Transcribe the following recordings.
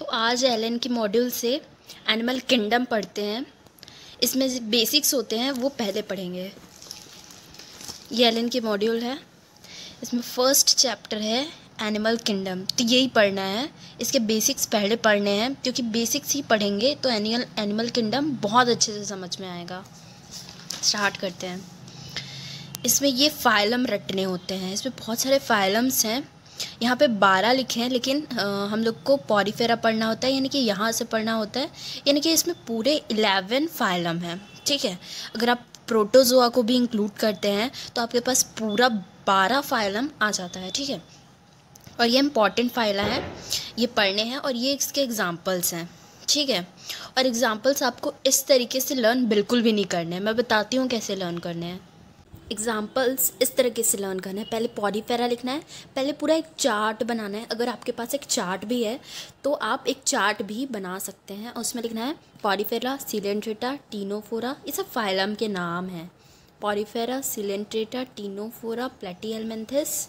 आज एलन के मॉड्यूल से एनिमल किंगडम पढ़ते हैं। इसमें जो बेसिक्स होते हैं वो पहले पढ़ेंगे। ये एलन के मॉड्यूल है, इसमें फर्स्ट चैप्टर है एनिमल किंगडम, तो यही पढ़ना है। इसके बेसिक्स पहले पढ़ने हैं क्योंकि बेसिक्स ही पढ़ेंगे तो एनिमल किंगडम बहुत अच्छे से समझ में आएगा। स्टार्ट करते हैं। इसमें ये फाइलम रटने होते हैं, इसमें बहुत सारे फाइलम्स हैं। यहाँ पे 12 लिखे हैं, लेकिन हम लोग को पॉरीफेरा पढ़ना होता है, यानी कि यहाँ से पढ़ना होता है, यानी कि इसमें पूरे 11 फाइलम हैं। ठीक है, अगर आप प्रोटोजोआ को भी इंक्लूड करते हैं तो आपके पास पूरा 12 फाइलम आ जाता है। ठीक है, और ये इम्पॉर्टेंट फाइला है, ये पढ़ने हैं और ये इसके एग्जाम्पल्स हैं। ठीक है, और एग्जाम्पल्स आपको इस तरीके से लर्न बिल्कुल भी नहीं करने हैं। मैं बताती हूँ कैसे लर्न करने हैं। एग्जाम्पल्स इस तरीके से लर्न करना है। पहले पॉरीफेरा लिखना है, पहले पूरा एक चार्ट बनाना है। अगर आपके पास एक चार्ट भी है तो आप एक चार्ट भी बना सकते हैं और उसमें लिखना है पॉरीफेरा, सिलेंट्रेटा, टीनोफोरा। ये सब फाइलम के नाम हैं। पॉरीफेरा, सिलेंट्रेटा, टीनोफोरा, प्लेटीहेलमिन्थेस,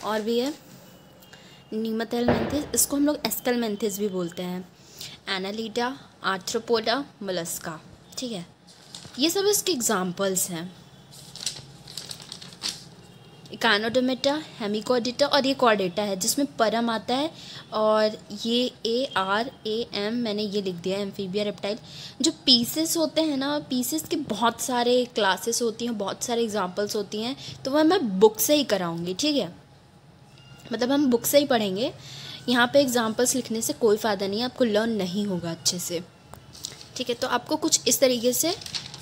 और भी है नीमाथेलमिन्थेस, इसको हम लोग एस्केलमिन्थेस भी बोलते हैं। Annelida, arthropoda, Mollusca. ठीक है, ये सब इसके एग्जाम्पल्स हैं। इकानोडोमेटा, हेमिकोडिटा, और ये कॉर्डेटा है जिसमें परम आता है, और ये ARAM मैंने ये लिख दिया है, एम्फीबिया रेप्टाइल। जो पीसेस होते हैं ना, पीसेस के बहुत सारे क्लासेस होती हैं, बहुत सारे एग्जांपल्स होती हैं, तो वह मैं बुक से ही कराऊंगी। ठीक है, मतलब हम बुक से ही पढ़ेंगे। यहाँ पे एग्जांपल्स लिखने से कोई फ़ायदा नहीं है, आपको लर्न नहीं होगा अच्छे से। ठीक है, तो आपको कुछ इस तरीके से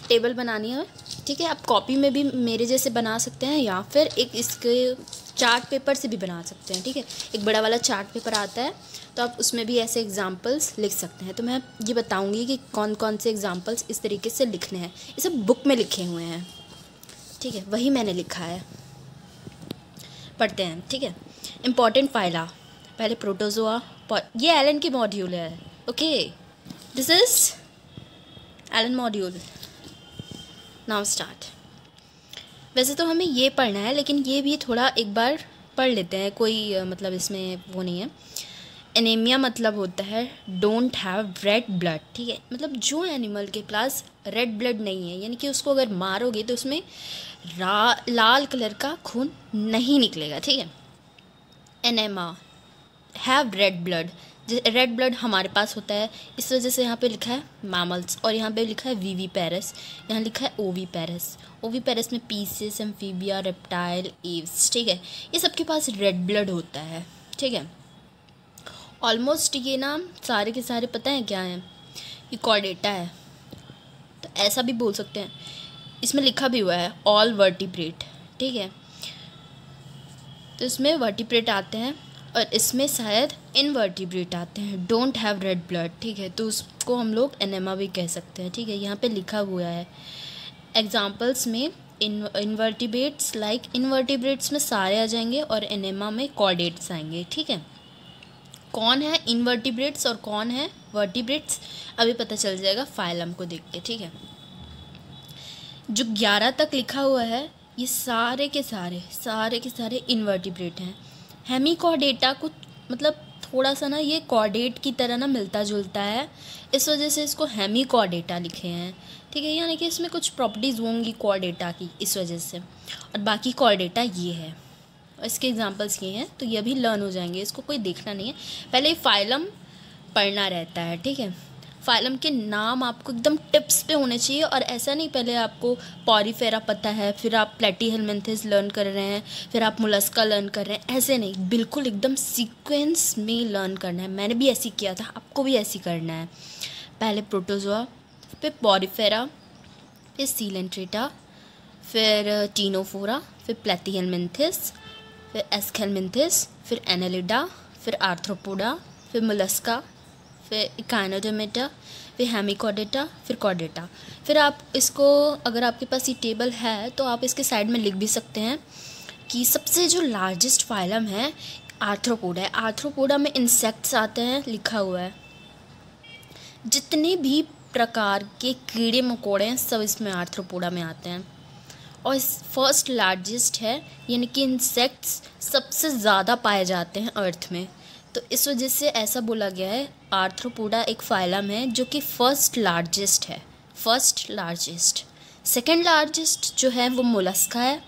टेबल बनानी है। ठीक है, आप कॉपी में भी मेरे जैसे बना सकते हैं या फिर एक इसके चार्ट पेपर से भी बना सकते हैं। ठीक है, एक बड़ा वाला चार्ट पेपर आता है तो आप उसमें भी ऐसे एग्जांपल्स लिख सकते हैं। तो मैं ये बताऊंगी कि कौन कौन से एग्जांपल्स इस तरीके से लिखने हैं। ये सब बुक में लिखे हुए हैं। ठीक है, वही मैंने लिखा है, पढ़ते हैं। ठीक है, इम्पॉर्टेंट फाइला, पहले प्रोटोजोआ। ये एलन की मॉड्यूल है। Okay, this is Allen module. Now start. वैसे तो हमें ये पढ़ना है, लेकिन ये भी थोड़ा एक बार पढ़ लेते हैं, कोई मतलब इसमें वो नहीं है। एनीमिया मतलब होता है डोंट हैव रेड ब्लड। ठीक है, मतलब जो एनिमल के पास रेड ब्लड नहीं है, यानी कि उसको अगर मारोगे तो उसमें लाल कलर का खून नहीं निकलेगा। ठीक है, enema have read blood, red blood हमारे पास होता है, इस वजह से यहाँ पे लिखा है मैमल्स, और यहाँ पे लिखा है विविपेरस, यहाँ लिखा है ओविपेरस। ओविपेरस में पीसेस, एम्फीबिया, रेप्टाइल, एव्स। ठीक है, ये सबके पास रेड ब्लड होता है। ठीक है, ऑलमोस्ट ये नाम सारे के सारे पता है क्या हैं। ये कॉर्डेटा है, तो ऐसा भी बोल सकते हैं। इसमें लिखा भी हुआ है ऑल वर्टिब्रेट। ठीक है, तो इसमें वर्टिब्रेट आते हैं और इसमें शायद इनवर्टिब्रेट आते हैं, डोंट हैव रेड ब्लड। ठीक है, तो उसको हम लोग एनेमा भी कह सकते हैं। ठीक है, यहाँ पे लिखा हुआ है एग्जाम्पल्स में इनवर्टिब्रेट्स, लाइक इनवर्टिब्रेट्स में सारे आ जाएंगे और एनेमा में कॉर्डेट्स आएंगे। ठीक है, कौन है इनवर्टिब्रेट्स और कौन है वर्टिब्रेट्स अभी पता चल जाएगा फाइलम को देख के। ठीक है, जो 11 तक लिखा हुआ है ये सारे के सारे इनवर्टिब्रेट हैं। हेमिकॉर्डेटा को मतलब थोड़ा सा ना ये कॉर्डेट की तरह ना मिलता जुलता है, इस वजह से इसको हेमिकॉर्डेटा लिखे हैं। ठीक है, यानी कि इसमें कुछ प्रॉपर्टीज़ होंगी कॉर्डेटा की, इस वजह से। और बाकी कॉर्डेटा ये है, और इसके एग्जांपल्स ये हैं, तो ये भी लर्न हो जाएंगे, इसको कोई देखना नहीं है। पहले फाइलम पढ़ना रहता है। ठीक है, फाइलम के नाम आपको एकदम टिप्स पे होने चाहिए, और ऐसा नहीं पहले आपको पॉरीफेरा पता है फिर आप प्लेटीहेलमिन्थेस लर्न कर रहे हैं फिर आप मोलस्का लर्न कर रहे हैं, ऐसे नहीं, बिल्कुल एकदम सीक्वेंस में लर्न करना है। मैंने भी ऐसे किया था, आपको भी ऐसे करना है। पहले प्रोटोजोआ, फिर पॉरीफेरा, फिर सिलेंट्रेटा, फिर टीनोफोरा, फिर प्लेटीहेलमिन्थेस, फिर एस्केलमिन्थेस, फिर एनालिडा, फिर आर्थ्रोपोडा, फिर मोलस्का, फिर इकानोडोमेटा, फिर हेमिकॉर्डेटा, फिर कॉर्डेटा। फिर आप इसको, अगर आपके पास ये टेबल है तो आप इसके साइड में लिख भी सकते हैं कि सबसे जो लार्जेस्ट फाइलम है आर्थ्रोपोडा है। आर्थ्रोपोडा में इंसेक्ट्स आते हैं, लिखा हुआ है। जितने भी प्रकार के कीड़े मकोड़े हैं सब इसमें आर्थ्रोपोडा में आते हैं, और इस फर्स्ट लार्जेस्ट है, यानी कि इंसेक्ट्स सबसे ज़्यादा पाए जाते हैं अर्थ में। तो इस वजह से ऐसा बोला गया है। आर्थ्रोपोडा एक फाइलम है जो कि फर्स्ट लार्जेस्ट है, फर्स्ट लार्जेस्ट। सेकंड लार्जेस्ट जो है वो मोलस्का है,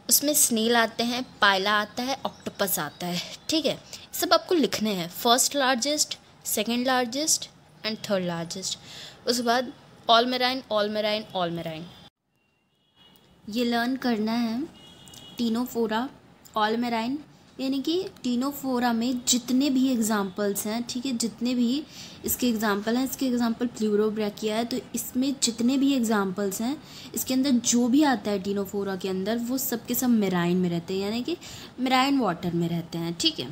उसमें स्नेल आते हैं, पायला आता है, ऑक्टोपस आता है। ठीक है, सब आपको लिखने हैं, first largest, second largest and third largest. उसके बाद all marine, all marine, all marine, ये लर्न करना है। टीनोफोरा, ऑल मेराइन, यानी कि टीनोफोरा में जितने भी एग्जाम्पल्स हैं, ठीक है, जितने भी इसके एग्जाम्पल हैं, इसके एग्जाम्पल प्लूरोब्रैकिया है, तो इसमें जितने भी एग्जाम्पल्स हैं, इसके अंदर जो भी आता है टीनोफोरा के अंदर, वो सब के सब मेराइन में रहते हैं, यानी कि मेराइन वाटर में रहते हैं। ठीक है,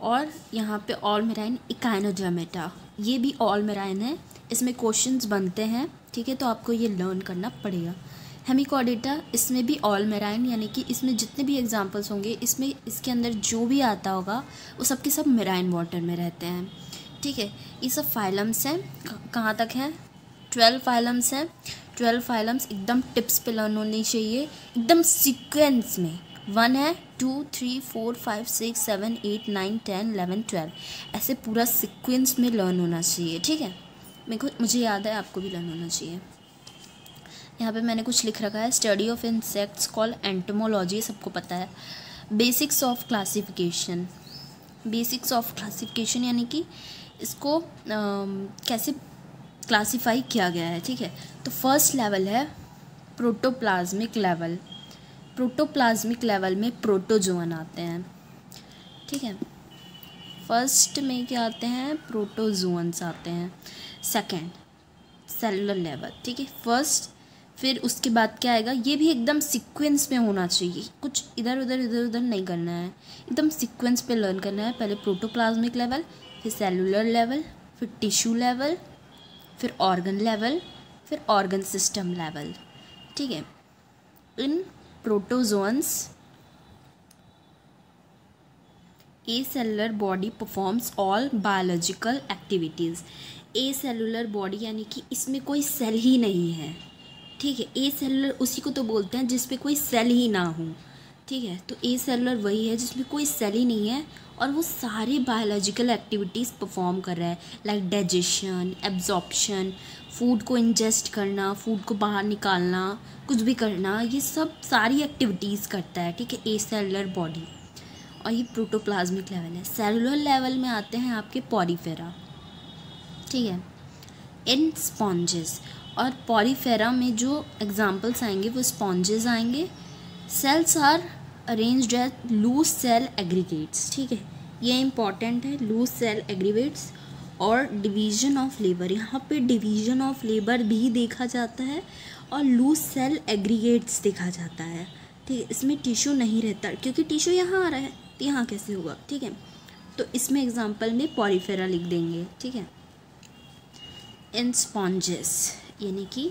और यहाँ पे ऑल मेराइन इकाइनोडर्मेटा, ये भी ऑल मेराइन है, इसमें क्वेश्चंस बनते हैं। ठीक है, तो आपको ये लर्न करना पड़ेगा। हेमिकॉर्डेटा, इसमें भी ऑल मेराइन, यानी कि इसमें जितने भी एग्जांपल्स होंगे, इसमें इसके अंदर जो भी आता होगा वो सब के सब मेराइन वाटर में रहते हैं। ठीक है, ये सब फाइलम्स हैं। कहाँ तक हैं? 12 फाइलम्स हैं। 12 फाइलम्स एकदम टिप्स पे लर्न होनी चाहिए, एकदम सीक्वेंस में। 1 है, 2, 3, 4, 5, 6, 7, 8, 9, 10, 11, 12, ऐसे पूरा सीक्वेंस में लर्न होना चाहिए। ठीक है, मुझे याद है, आपको भी लर्न होना चाहिए। यहाँ पे मैंने कुछ लिख रखा है, study of insects called entomology, सबको पता है। Basics of classification, basics of classification यानी कि इसको कैसे क्लासिफाई किया गया है। ठीक है, तो फर्स्ट लेवल है प्रोटोप्लाज्मिक लेवल। प्रोटोप्लाज्मिक लेवल में प्रोटोजोअन आते हैं। ठीक है, फर्स्ट में क्या आते हैं? प्रोटोजोअन्स आते हैं। सेकंड सेलुलर लेवल, ठीक है, फर्स्ट, फिर उसके बाद क्या आएगा? ये भी एकदम सीक्वेंस में होना चाहिए, कुछ इधर उधर नहीं करना है, एकदम सीक्वेंस पे लर्न करना है। पहले प्रोटोप्लाज्मिक लेवल, फिर सेलुलर लेवल, फिर टिश्यू लेवल, फिर ऑर्गन लेवल, फिर ऑर्गन सिस्टम लेवल। ठीक है, in protozoans acellular body performs all biological activities. Acellular body यानी कि इसमें कोई सेल ही नहीं है। ठीक है, ए सेलुलर उसी को तो बोलते हैं जिसपे कोई सेल ही ना हो। ठीक है, तो ए सेलुलर वही है जिसमें कोई सेल ही नहीं है और वो सारी बायोलॉजिकल एक्टिविटीज़ परफॉर्म कर रहा है, लाइक डाइजेशन, एब्जॉर्प्शन, फूड को इंजेस्ट करना, फूड को बाहर निकालना, कुछ भी करना, ये सब सारी एक्टिविटीज़ करता है। ठीक है, ए सेलुलर बॉडी, और ये प्रोटोप्लाज्मिक लेवल है। सेलुलर लेवल में आते हैं आपके पॉरीफेरा। ठीक है, इन स्पॉन्जेस, और पॉरीफेरा में जो एग्जाम्पल्स आएंगे वो स्पॉन्जेस आएंगे। Cells are arranged as loose cell aggregates. ठीक है, ये इंपॉर्टेंट है, लूज सेल एग्रीगेट्स। और डिवीजन ऑफ लेबर, यहाँ पे डिवीजन ऑफ लेबर भी देखा जाता है और लूज सेल एग्रीगेट्स देखा जाता है। ठीक है, इसमें टिश्यू नहीं रहता क्योंकि टिश्यू यहाँ आ रहा है, तो यहाँ कैसे होगा? ठीक है, तो इसमें एग्जाम्पल में पॉरीफेरा लिख देंगे। ठीक है, इन स्पॉन्जेस, यानी कि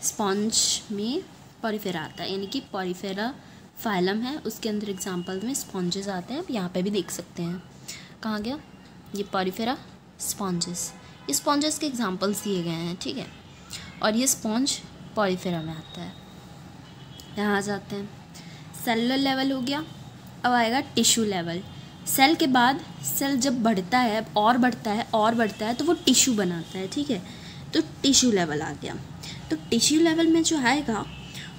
स्पॉन्ज में पॉरीफेरा आता है, यानी कि पॉरीफेरा फाइलम है, उसके अंदर एग्जाम्पल में स्पॉन्जेस आते हैं। आप यहाँ पे भी देख सकते हैं। कहाँ गया ये पॉरीफेरा? स्पॉन्जेस, ये स्पॉन्जेस के एग्जाम्पल्स दिए गए हैं। ठीक है, और ये स्पॉन्ज पॉरीफेरा में आता है। यहाँ आ जाते हैं, सेलुलर लेवल हो गया। अब आएगा टिश्यू लेवल। सेल के बाद सेल जब बढ़ता है और बढ़ता है और बढ़ता है तो वो टिश्यू बनाता है। ठीक है, तो टिश्यू लेवल आ गया। तो टिश्यू लेवल में जो आएगा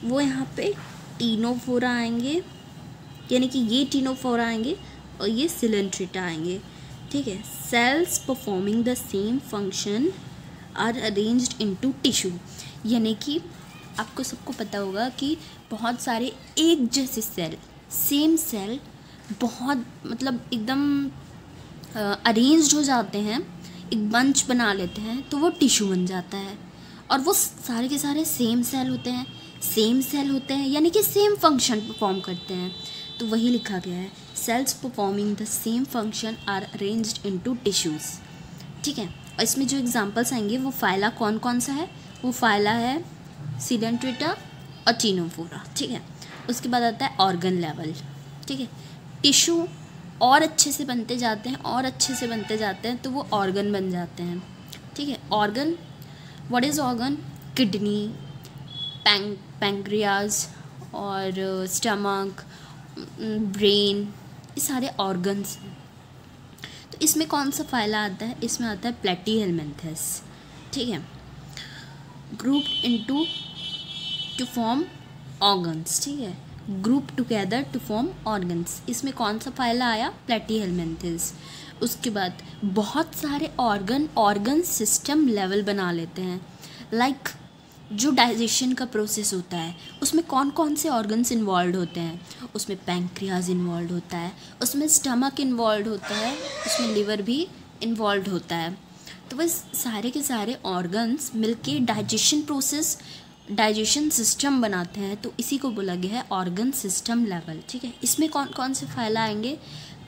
वो यहाँ पे टीनोफोरा आएंगे, यानी कि ये टीनोफोरा आएंगे और ये सिलेंट्रेटा आएंगे। ठीक है, cells performing the same function are arranged into tissue, यानी कि आपको सबको पता होगा कि बहुत सारे एक जैसे सेल, सेम सेल, बहुत मतलब एकदम अरेंज्ड हो जाते हैं, एक बंच बना लेते हैं, तो वो टिश्यू बन जाता है। और वो सारे के सारे सेम सेल होते हैं, सेम सेल होते हैं, यानी कि सेम फंक्शन परफॉर्म करते हैं। तो वही लिखा गया है, cells performing the same function are arranged into tissues. ठीक है, और इसमें जो एग्जांपल्स आएंगे वो फाइला कौन कौन सा है? वो फाइला है सिलेंट्रेटा और टीनोफोरा। ठीक है, उसके बाद आता है ऑर्गन लेवल। ठीक है, टिश्यू और अच्छे से बनते जाते हैं और अच्छे से बनते जाते हैं तो वो ऑर्गन बन जाते हैं। ठीक है, organ, what is organ? Kidney, pancreas और स्टमक, ब्रेन, ये सारे ऑर्गन्स हैं। तो इसमें कौन सा फाइला आता है? इसमें आता है प्लेटीहेलमिन्थेस, ठीक है, grouped into to form organs, ठीक है, group together to form organs. इसमें कौन सा फाइला आया? प्लेटीहेलमिन्थेस। उसके बाद बहुत सारे ऑर्गन सिस्टम लेवल बना लेते हैं। लाइक जो डाइजेशन का प्रोसेस होता है उसमें कौन कौन से ऑर्गन्स इन्वॉल्व होते हैं? उसमें पैंक्रियाज इन्वॉल्व होता है, उसमें स्टमक इन्वॉल्व होता है, उसमें लिवर भी इन्वॉल्व होता है। तो बस सारे के सारे ऑर्गन्स मिलके डाइजेशन सिस्टम बनाते हैं, तो इसी को बोला गया है ऑर्गन सिस्टम लेवल, ठीक है। इसमें कौन कौन से फाइला आएंगे?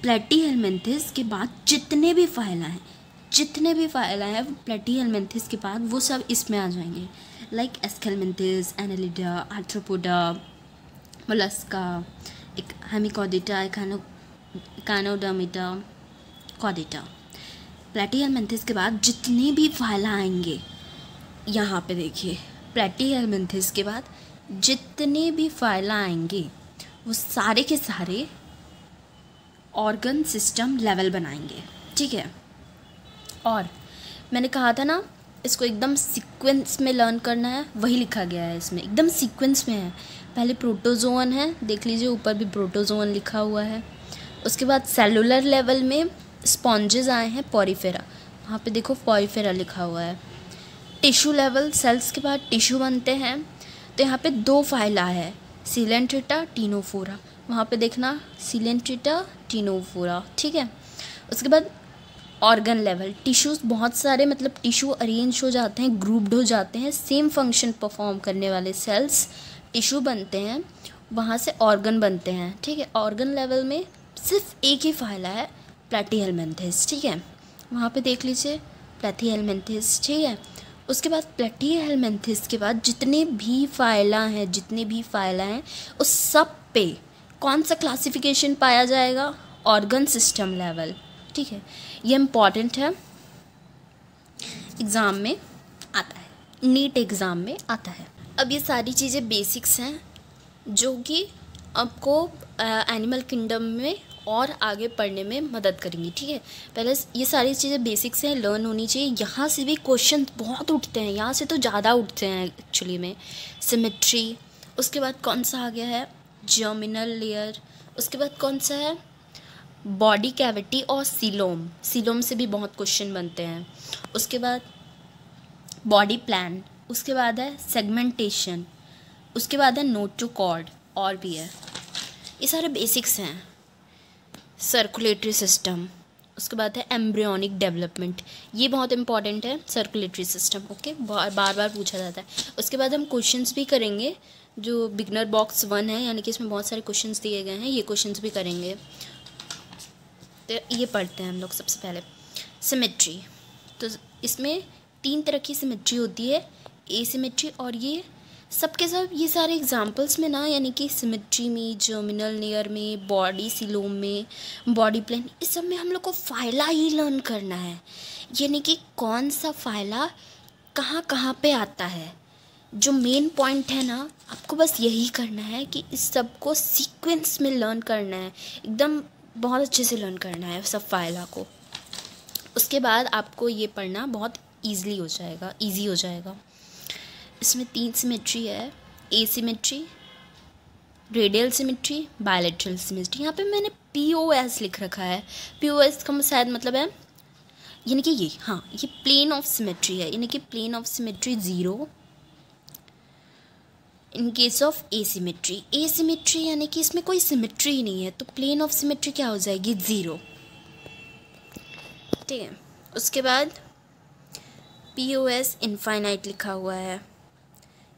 प्लेटीहेलमिन्थेस के बाद जितने भी फाइला हैं प्लेटीहेलमिन्थेस के बाद वो सब इसमें आ जाएंगे। लाइक एस्केलमिन्थेस, एनालिडा, आर्थ्रोपोडा, मोलस्का, एक हेमिकॉर्डेटा, इकानोडर्मिटा, कॉर्डेटा। प्लेटीहेलमिन्थेस के बाद जितने भी फाइला आएंगे, यहाँ पे देखिए, प्लेटीहेलमिन्थेस के बाद जितने भी फाइला आएंगे वो सारे के सारे ऑर्गन सिस्टम लेवल बनाएंगे, ठीक है। और मैंने कहा था ना इसको एकदम सीक्वेंस में लर्न करना है, वही लिखा गया है इसमें, एकदम सीक्वेंस में है। पहले प्रोटोजोअन है, देख लीजिए ऊपर भी प्रोटोजोअन लिखा हुआ है। उसके बाद सेलुलर लेवल में स्पॉन्जेस आए हैं, पॉरीफेरा, वहाँ पे देखो पॉरीफेरा लिखा हुआ है। टिश्यू लेवल, सेल्स के बाद टिश्यू बनते हैं, तो यहाँ पे 2 फाइला है, सीलेंट्रेटा, टीनोफोरा, वहाँ पे देखना सीलेंट्रेटा, टीनोफोरा, ठीक है। उसके बाद ऑर्गन लेवल, टिश्यूज़ बहुत सारे, मतलब टिश्यू अरेंज हो जाते हैं, ग्रुप्ड हो जाते हैं, सेम फंक्शन परफॉर्म करने वाले सेल्स टिश्यू बनते हैं, वहाँ से ऑर्गन बनते हैं, ठीक है। ऑर्गन लेवल में सिर्फ एक ही फाइला है, प्लेटीहेलमिन्थेस, ठीक है, वहाँ पे देख लीजिए प्लेटीहेलमिन्थेस, ठीक है। उसके बाद प्लेटीहेलमिन्थेस के बाद जितने भी फाइला हैं उस सब पे कौन सा क्लासिफिकेशन पाया जाएगा? ऑर्गन सिस्टम लेवल, ठीक है। ये इम्पॉर्टेंट है, एग्ज़ाम में आता है, नीट एग्ज़ाम में आता है। अब ये सारी चीज़ें बेसिक्स हैं जो कि आपको एनिमल किंगडम में और आगे पढ़ने में मदद करेंगी, ठीक है। पहले ये सारी चीज़ें बेसिक्स हैं, लर्न होनी चाहिए। यहाँ से भी क्वेश्चन बहुत उठते हैं, यहाँ से तो ज़्यादा उठते हैं एक्चुअली में। सिमेट्री, उसके बाद कौन सा आ गया है? Germinal layer. उसके बाद कौन सा है? बॉडी कैविटी और सीलोम से भी बहुत क्वेश्चन बनते हैं। उसके बाद बॉडी प्लान, उसके बाद है सेगमेंटेशन, उसके बाद है नोटोकॉर्ड, और भी है, ये सारे बेसिक्स हैं। सर्कुलेटरी सिस्टम, उसके बाद है एम्ब्रियोनिक डेवलपमेंट, ये बहुत इंपॉर्टेंट है, सर्कुलेटरी सिस्टम, ओके, बार बार पूछा जाता है। उसके बाद हम क्वेश्चंस भी करेंगे, जो बिगनर बॉक्स 1 है, यानी कि इसमें बहुत सारे क्वेश्चंस दिए गए हैं, ये क्वेश्चंस भी करेंगे। तो ये पढ़ते हैं हम लोग सबसे पहले सिमेट्री। तो इसमें 3 तरह की सिमेट्री होती है, एसिमेट्री, और ये सबके सब ये सारे एग्जांपल्स में ना, यानी कि सिमेट्री में, जर्मिनल लेयर में, बॉडी सीलोम में, बॉडी प्लान, इस सब में हम लोग को फाइला ही लर्न करना है, यानी कि कौन सा फाइला कहाँ कहाँ पे आता है। जो मेन पॉइंट है ना, आपको बस यही करना है कि इस सब को सीक्वेंस में लर्न करना है, एकदम बहुत अच्छे से लर्न करना है सब फाइला को। उसके बाद आपको ये पढ़ना बहुत ईजी हो जाएगा। इसमें 3 सिमेट्री है, asymmetry, radial symmetry, bilateral symmetry. यहाँ पे मैंने POS लिख रखा है, POS का शायद मतलब है, यानी कि ये, हाँ, ये प्लेन ऑफ सिमेट्री है, यानी कि plane of symmetry 0 in case of asymmetry यानी कि इसमें कोई सिमेट्री ही नहीं है, तो प्लेन ऑफ सिमेट्री क्या हो जाएगी? 0, ठीक है। उसके बाद POS इनफाइनाइट लिखा हुआ है,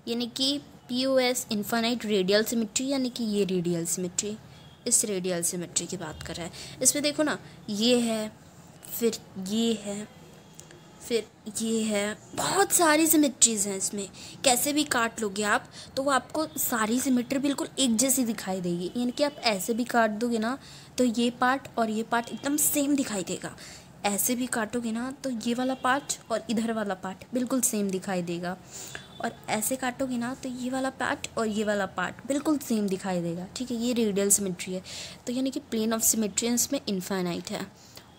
यानी कि POS इनफाइनाइट रेडियल सिमेट्री, यानी कि ये रेडियल सिमेट्री, इस रेडियल सिमेट्री की बात कर रहा है। इसमें देखो ना, ये है, फिर ये है, फिर ये है, बहुत सारी सिमेट्रीज़ हैं इसमें, कैसे भी काट लोगे आप तो वो आपको सारी सिमेट्री बिल्कुल एक जैसी दिखाई देगी, यानी कि आप ऐसे भी काट दोगे ना तो ये पार्ट और ये पार्ट एकदम सेम दिखाई देगा, ऐसे भी काटोगे ना तो ये वाला पार्ट और इधर वाला पार्ट बिल्कुल सेम दिखाई देगा, और ऐसे काटोगे ना तो ये वाला पार्ट और ये वाला पार्ट बिल्कुल सेम दिखाई देगा। ठीक है, ये रेडियल सिमेट्री है। तो यानी कि प्लेन ऑफ सिमेट्री इसमें इनफाइनाइट है,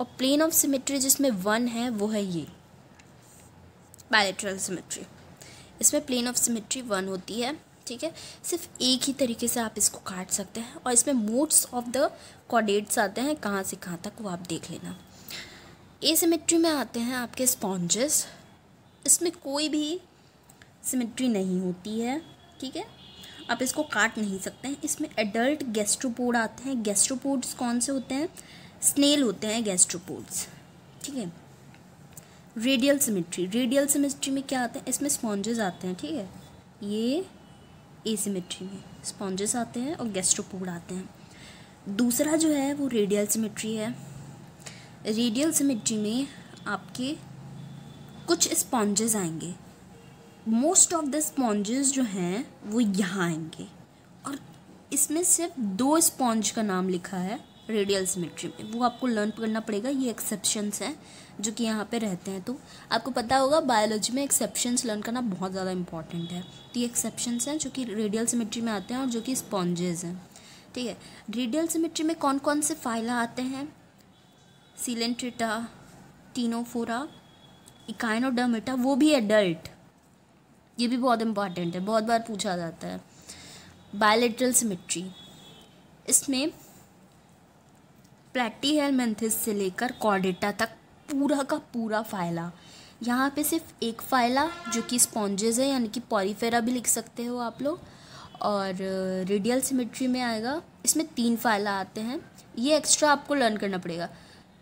और प्लेन ऑफ सिमेट्री जिसमें 1 है वो है ये बायलैटरल सिमेट्री। इसमें प्लेन ऑफ सिमेट्री 1 होती है। ठीक है, सिर्फ एक ही तरीके से आप इसको काट सकते हैं, और इसमें मोड्स ऑफ द कॉर्डेट्स आते हैं कहाँ से कहाँ तक, वो आप देख लेना। एसिमेट्री में आते हैं आपके स्पॉन्जेस। इसमें कोई भी सिमेट्री नहीं होती है। ठीक है, आप इसको काट नहीं सकते हैं। इसमें एडल्ट गैस्ट्रोपोड आते हैं। गैस्ट्रोपोड्स कौन से होते हैं? स्नेल होते हैं गैस्ट्रोपोड्स। ठीक है, रेडियल सिमेट्री, रेडियल सिमेट्री में क्या आता है? इसमें स्पॉन्जेस आते हैं। ठीक है, ये एसिमेट्री में स्पॉन्जेस आते हैं और गैस्ट्रोपोड आते हैं। दूसरा जो है वो रेडियल सिमेट्री है। रेडियल सिमेट्री में आपके कुछ स्पॉन्जेस आएंगे। मोस्ट ऑफ द स्पॉन्जेस जो हैं वो यहाँ आएंगे, और इसमें सिर्फ 2 स्पॉन्ज का नाम लिखा है रेडियल सिमेट्री में, वो आपको लर्न करना पड़ेगा। ये एक्सेप्शंस हैं जो कि यहाँ पे रहते हैं। तो आपको पता होगा बायोलॉजी में एक्सेप्शंस लर्न करना बहुत ज़्यादा इंपॉर्टेंट है। तो ये एक्सेप्शंस हैं जो कि रेडियल सिमेट्री में आते हैं और जो कि स्पॉन्जेस हैं। ठीक है, रेडियल सिमेट्री में कौन कौन से फाइला आते हैं? सीलेंट्रेटा, टीनोफोरा, इकाइनोडर्मेटा, वो भी एडल्ट। ये भी बहुत इंपॉर्टेंट है, बहुत बार पूछा जाता है। बायलैटरल सिमेट्री, इसमें प्लैटीहेलमिन्थेस से लेकर कॉर्डेटा तक पूरा का पूरा फाइला। यहाँ पे सिर्फ एक फाइला जो कि स्पॉन्जेस है, यानी कि पॉरीफेरा भी लिख सकते हो आप लोग। और रेडियल सिमेट्री में आएगा, इसमें 3 फाइला आते हैं। ये एक्स्ट्रा आपको लर्न करना पड़ेगा।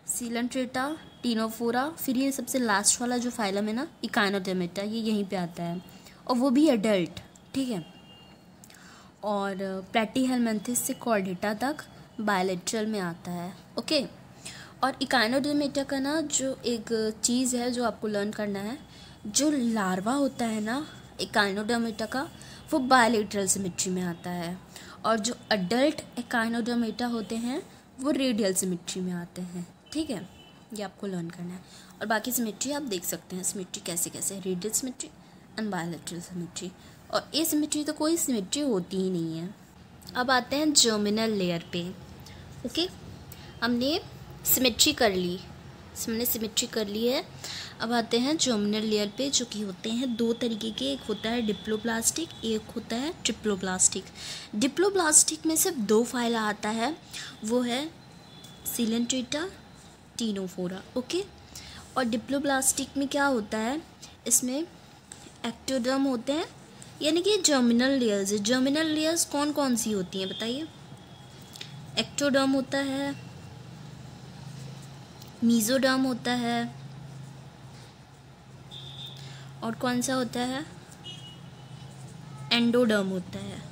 सीलेंट्रेटा, टीनोफोरा, फिर ये सबसे लास्ट वाला जो फाइलम है ना, इकाइनोडर्मेटा, ये यहीं पे आता है, और वो भी एडल्ट। ठीक है, और प्लैटीहेलमिन्थेस से कॉर्डेटा तक बायलैटरल में आता है। ओके, और इकाइनोडर्मेटा का ना जो एक चीज़ है जो आपको लर्न करना है, जो लार्वा होता है ना इकाइनोडर्मेटा का, वो बायलैटरल सिमेट्री में आता है, और जो अडल्ट इकाइनोडर्मेटा होते हैं वो रेडियल सिमेट्री में आते हैं। ठीक है, ये आपको लर्न करना है। और बाकी सिमेट्री आप देख सकते हैं, सिमेट्री कैसे कैसे है, radial symmetry and bilateral symmetry. और एसिमेट्री तो कोई सिमेट्री होती ही नहीं है। अब आते हैं जर्मिनल लेयर पे। ओके, हमने सिमेट्री कर ली, हमने सिमेट्री कर ली है। अब आते हैं जर्मिनल लेयर पे, जो कि होते हैं 2 तरीके के, एक होता है डिप्लोब्लास्टिक, एक होता है ट्रिप्लोब्लास्टिक। डिप्लोब्लास्टिक में सिर्फ 2 फाइला आता है, वो है सीलेंट्रेटा, टीनोफोरा। ओके, और डिप्लोब्लास्टिक में क्या होता है? इसमें एक्टोडर्म होते हैं, यानी कि जर्मिनल लेयर्स है। जर्मिनल लेयर्स कौन कौन सी होती हैं बताइए? एक्टोडर्म होता है, मीजोडर्म होता है, और कौन सा होता है? एंडोडर्म होता है।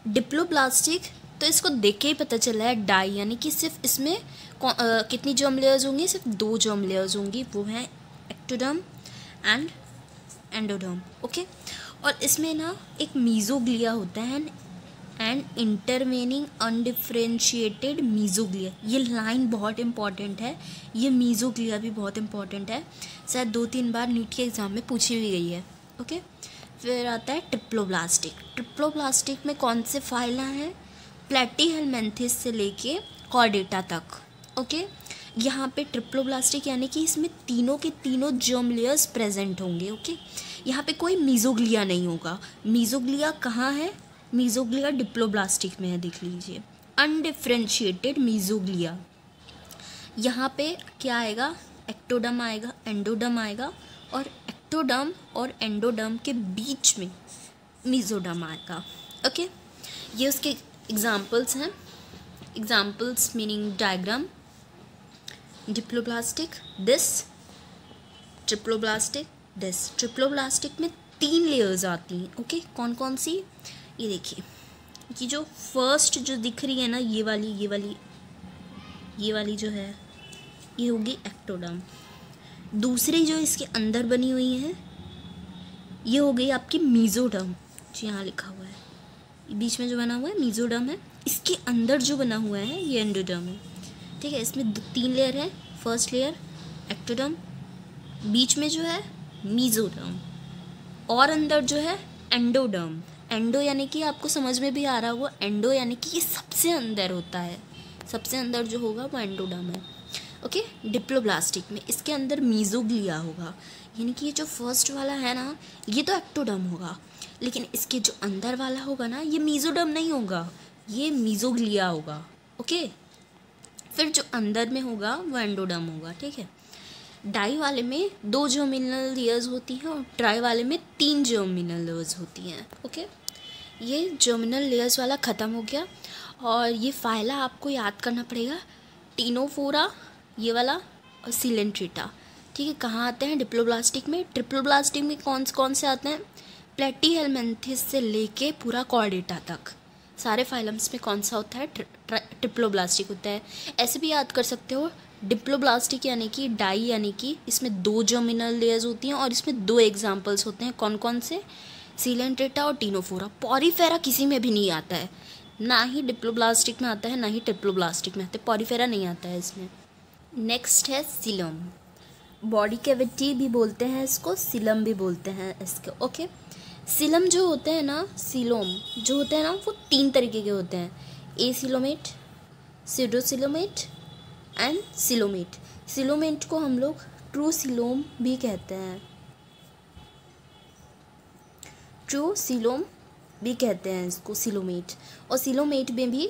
डिप्लोब्लास्टिक तो इसको देख के ही पता चला है डाई, यानी कि सिर्फ इसमें कितनी जर्म लेयर्स होंगी? सिर्फ 2 जर्म लेयर्स होंगी, वो हैं एक्टोडर्म एंड एंडोडर्म। ओके, और इसमें ना एक मीजोग्लिया होता है एंड इंटरवेनिंग अनडिफ्रेंशिएटेड मीजोग्लिया। ये लाइन बहुत इंपॉर्टेंट है, ये मीजोग्लिया भी बहुत इंपॉर्टेंट है, शायद 2-3 बार नीट के एग्ज़ाम में पूछी भी गई है। ओके, फिर आता है ट्रिप्लोब्लास्टिक। ट्रिप्लोब्लास्टिक में कौन से फाइला हैं? प्लैटीहेलमिन्थेस से लेके कॉर्डेटा तक। ओके, यहाँ पे ट्रिप्लोब्लास्टिक यानी कि इसमें तीनों के तीनों जर्म लेयर्स प्रेजेंट होंगे। ओके, यहाँ पे कोई मीजोग्लिया नहीं होगा। मीजोग्लिया कहाँ है? मीजोग्लिया डिप्लोब्लास्टिक में है, देख लीजिए, अनडिफ्रेंशिएटेड मीजोग्लिया। यहाँ पे क्या आएगा? एक्टोडर्म आएगा, एंडोडर्म आएगा, और एक्टोडर्म और एंडोडर्म के बीच में मीजोडर्म आएगा। ओके, ये उसके एग्जाम्पल्स हैं। Examples meaning diagram, diploblastic this, triploblastic this. Triploblastic में 3 लेयर्स आती हैं। ओके, कौन कौन सी? ये देखिए, ये जो फर्स्ट जो दिख रही है ना, ये वाली जो है, ये होगी एक्टोडर्म। दूसरी जो इसके अंदर बनी हुई है, ये हो गई आपकी मीजोडर्म, जो यहाँ लिखा हुआ है, बीच में जो बना हुआ है मीजोडर्म है। इसके अंदर जो बना हुआ है ये एंडोडर्म है। ठीक है। इसमें 3 लेयर है। फर्स्ट लेयर एक्टोडर्म, बीच में जो है मीजोडर्म, और अंदर जो है एंडोडर्म। एंडो यानी कि आपको समझ में भी आ रहा होगा, एंडो यानी कि ये सबसे अंदर होता है, सबसे अंदर जो होगा वो एंडोडर्म है। ओके। डिप्लोब्लास्टिक में इसके अंदर मीजोग्लिया होगा, यानी कि ये जो फर्स्ट वाला है ना ये तो एक्टोडर्म होगा, लेकिन इसके जो अंदर वाला होगा ना ये मीजोडर्म नहीं होगा, ये मीजोग्लिया होगा। ओके। फिर जो अंदर में होगा वो एंडोडर्म होगा। ठीक है। डाई वाले में 2 जर्मिनल लेयर्स होती हैं और ट्राई वाले में 3 जर्मिनल लेयर्स होती हैं। ओके। ये जर्मिनल लेयर्स वाला ख़त्म हो गया और ये फाइला आपको याद करना पड़ेगा, टीनोफोरा ये वाला और सिलेंट्रेटा। ठीक है। कहाँ आते हैं? डिप्लोब्लास्टिक में। ट्रिप्लोब्लास्टिक में कौन से आते हैं? प्लेटीहेलमिन्थेस से लेके पूरा कॉर्डेटा तक सारे फाइलम्स में कौन सा होता है? ट्रिप्लोब्लास्टिक होता है। ऐसे भी याद कर सकते हो, डिप्लोब्लास्टिक यानी कि डाई यानी कि इसमें 2 जर्मिनल लेयर्स होती हैं और इसमें 2 एग्जाम्पल्स होते हैं। कौन कौन से? सिलेंट्रेटा और टीनोफोरा। पॉरीफेरा किसी में भी नहीं आता है, ना ही डिप्लोब्लास्टिक में आता है ना ही ट्रिप्लोब्लास्टिक में आता है, पॉरीफेरा नहीं आता है इसमें। नेक्स्ट है सीलम। बॉडी कैविटी भी बोलते हैं इसको, सीलम भी बोलते हैं इसको। ओके। सीलम जो होते हैं ना, सीलोम जो होते हैं ना वो 3 तरीके के होते हैं, एसीलोमेट, स्यूडोसीलोमेट एंड सीलोमेट। सीलोमेट को हम लोग ट्रू सीलोम भी कहते हैं, ट्रू सीलोम भी कहते हैं इसको, सीलोमेट। और सीलोमेट में भी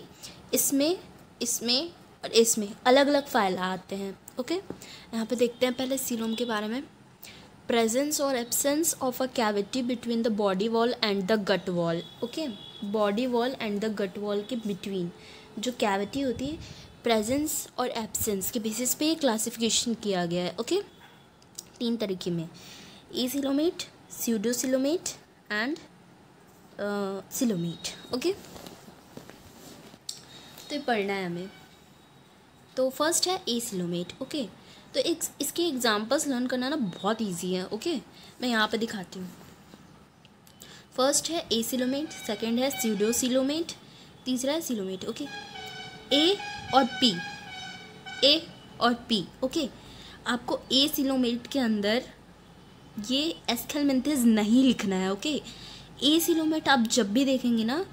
इसमें और इसमें अलग अलग फाइला आते हैं। ओके। यहाँ पे देखते हैं पहले सीलोम के बारे में। प्रेजेंस और absence of a cavity between the body wall and the gut wall. Okay. Body wall and the gut wall के बिटवीन जो कैविटी होती है, प्रेजेंस और एब्सेंस के बेसिस पे ये क्लासिफिकेशन किया गया है। ओके। 3 तरीके में, एसीलोमेट, स्यूडोसीलोमेट एंड सीलोमेट। ओके। तो ये पढ़ना है हमें। तो फर्स्ट है एसीलोमेट। ओके। तो इसके एग्जांपल्स लर्न करना ना बहुत इजी है। ओके। मैं यहाँ पे दिखाती हूँ। फर्स्ट है एसीलोमेट, सेकंड है स्यूडोसीलोमेट, तीसरा है सीलोमेट। ओके। ए और पी। ओके। आपको एसीलोमेट के अंदर ये एस्केलमेंथेस नहीं लिखना है। ओके। एसीलोमेट आप जब भी देखेंगे ना,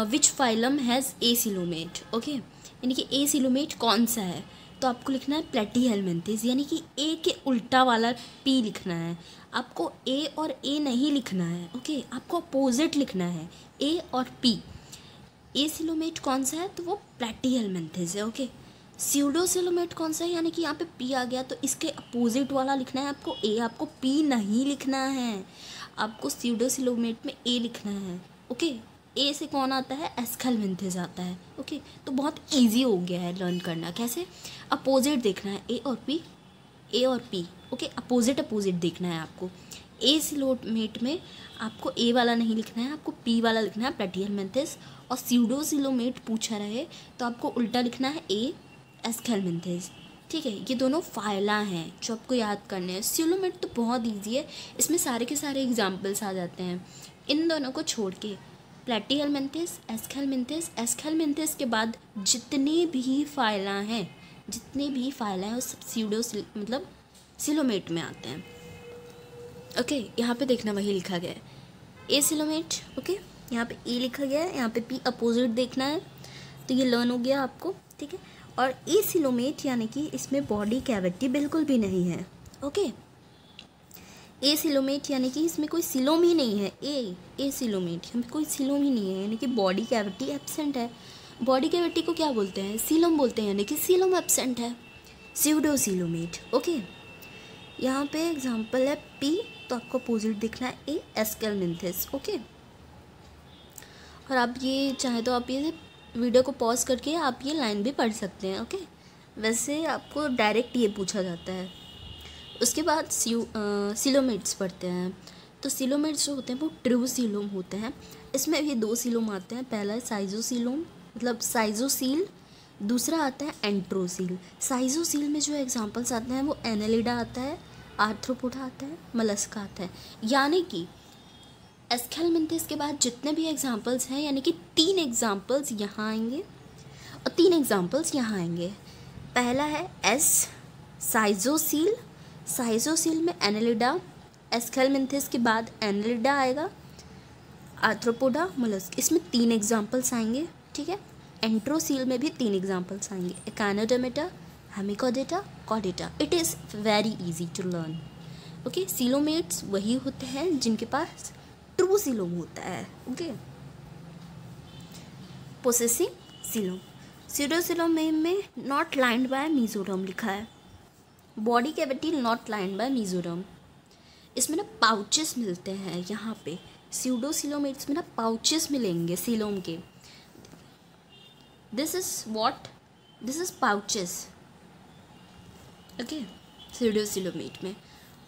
विच फाइलम हैज़ एसीलोमेट। ओके। यानी कि एसीलोमेट कौन सा है, तो आपको लिखना है प्लेटीहेलमिन्थेस, यानी कि ए के उल्टा वाला पी लिखना है। आपको ए और ए नहीं लिखना है। ओके। आपको अपोजिट लिखना है, ए और पी। एसीलोमेट कौन सा है, तो वो प्लेटीहेलमिन्थेस है। ओके। स्यूडोसीलोमेट कौन सा है, यानी कि यहाँ पे पी आ गया तो इसके अपोजिट वाला लिखना है आपको ए, आपको पी नहीं लिखना है, आपको स्यूडोसीलोमेट में ए लिखना है। ओके। ए से कौन आता है? एस्केलमेंथेस आता है। ओके। तो बहुत इजी हो गया है लर्न करना। कैसे? अपोजिट देखना है, ए और पी। ओके। अपोजिट देखना है आपको। एसीलोमेट में आपको ए वाला नहीं लिखना है, आपको पी वाला लिखना है, प्लेटीहेलमिन्थेस। और स्यूडोसीलोमेट पूछा रहे तो आपको उल्टा लिखना है, ए एस्केलमेंथेस। ठीक है। ये दोनों फाइला हैं जो आपको याद करने हैं। सीलोमेट तो बहुत इजी है, इसमें सारे के सारे एग्जाम्पल्स आ जाते हैं। इन दोनों को छोड़ के प्लेटीहेलमिन्थेस, एस्केलमेंथेस के बाद जितने भी फाइला हैं वो सब मतलब सीलोमेट में आते हैं। ओके। यहाँ पे देखना वही लिखा गया है, ए सीलोमेट। ओके। यहाँ पे ए लिखा गया है, यहाँ पे पी अपोजिट देखना है। तो ये लर्न हो गया आपको। ठीक है। और ए सीलोमेट यानी कि इसमें बॉडी कैविटी बिल्कुल भी नहीं है। ओके। ए सीलोमेट यानी कि इसमें कोई सीलोम ही नहीं है। ए सीलोमेट में कोई सीलोम ही नहीं है, यानी कि बॉडी कैविटी एब्सेंट है। बॉडी कैविटी को क्या बोलते हैं? सीलोम बोलते हैं, यानी कि सीलोम एब्सेंट है, स्यूडोसीलोमेट। ओके। यहाँ पे एग्जांपल है पी, तो आपको अपोजिट दिखना है ए एस्केलमेंथेस। ओके। और आप ये चाहे तो आप ये वीडियो को पॉज करके आप ये लाइन भी पढ़ सकते हैं। ओके। वैसे आपको डायरेक्ट ये पूछा जाता है। उसके बाद सीलोमेट्स पढ़ते हैं। तो सीलोमेट्स जो होते हैं वो ट्रू सीलोम होते हैं। इसमें भी 2 सीलोम आते हैं। पहला है साइजोसीलोम, मतलब साइजोसील। दूसरा आता है एंट्रोसील। साइजोसील में जो एग्जांपल्स आते हैं वो एनेलिडा आता है, आर्थ्रोपोडा आता है, मलस्का आता है। यानी कि एस्केलमेंथेस के बाद जितने भी एग्जांपल्स हैं, यानी कि 3 एग्जांपल्स यहाँ आएंगे और 3 एग्जांपल्स यहाँ आएंगे। पहला है एस साइजोसील। साइजोसील में एनेलिडा, एस्केलमिंथिस के बाद एनेलिडा आएगा, आर्थ्रोपोडा, मोलस्क। इसमें 3 एग्जाम्पल्स आएंगे, ठीक है। एंट्रोसील में भी 3 एग्जाम्पल्स आएंगे, Echinodermata, Hemichordata, Chordata. It is very easy to learn. Okay, coelomates वही होते हैं जिनके पास ट्रू सीलोम होता है। Okay, पोसेसिंग coelom. सीडोसीलोम में नॉट लाइंड बाय मीजोरम लिखा है, body cavity not lined by mesoderm. इसमें ना पाउचेस मिलते हैं यहाँ पे, सीडोसीलोमेट्स में ना पाउचेस मिलेंगे सीलोम के। दिस इज पाउचेस, ओके, सीडोसीलोमेट में।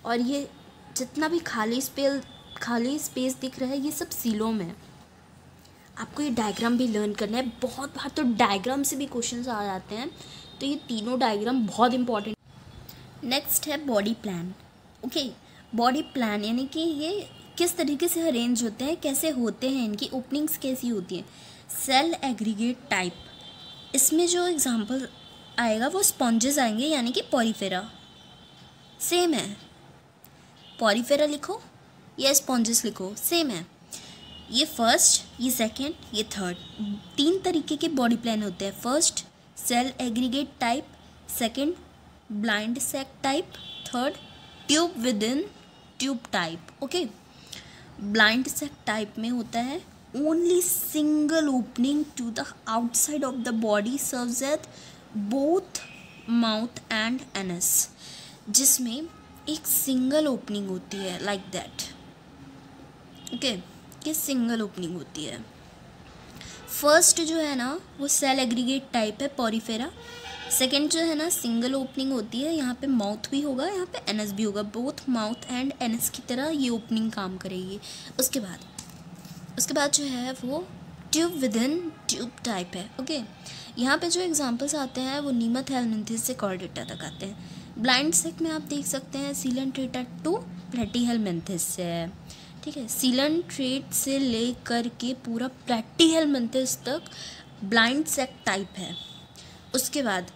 और ये जितना भी खाली स्पेस दिख रहा है ये सब सीलोम है। आपको ये डायग्राम भी लर्न करना है, बहुत बार तो डायग्राम से भी क्वेश्चंस आ जाते हैं, तो ये तीनों डायग्राम बहुत इंपॉर्टेंट। नेक्स्ट है body plan. Okay, body plan यानी कि ये किस तरीके से अरेंज होते हैं, कैसे होते हैं, इनकी ओपनिंग्स कैसी होती हैं। सेल एग्रीगेट टाइप, इसमें जो एग्जांपल आएगा वो स्पॉन्जेस आएंगे, यानी कि पॉरीफेरा। सेम है, पॉरीफेरा लिखो या स्पॉन्जेस लिखो, सेम है। ये फर्स्ट, ये सेकंड, ये थर्ड, 3 तरीके के बॉडी प्लान होते हैं। First cell aggregate type, second blind sac type, third tube within tube type. Okay, blind sac type में होता है only single opening to the outside of the body serves as both mouth and anus, जिसमें एक single opening होती है, like that. Okay, ये single opening होती है। फर्स्ट जो है ना वो सेल एग्रीगेट टाइप है, पॉरीफेरा। सेकंड जो है ना सिंगल ओपनिंग होती है, यहाँ पे माउथ भी होगा, यहाँ पे एनस भी होगा, बोथ माउथ एंड एनस की तरह ये ओपनिंग काम करेगी। उसके बाद जो है वो tube within tube type है। ओके, यहाँ पे जो एग्जांपल्स आते हैं वो नीमथ हेलमिंथिस से कॉर्डेटा तक आते हैं। ब्लाइंड सेक में आप देख सकते हैं सीलेंट्रेटा टू प्लेटीहेलमिंथिस से है, ठीक है। सीलेंट्रेट से लेकर के पूरा प्लेटीहेलमिंथिस तक ब्लाइंड सेक टाइप है। उसके बाद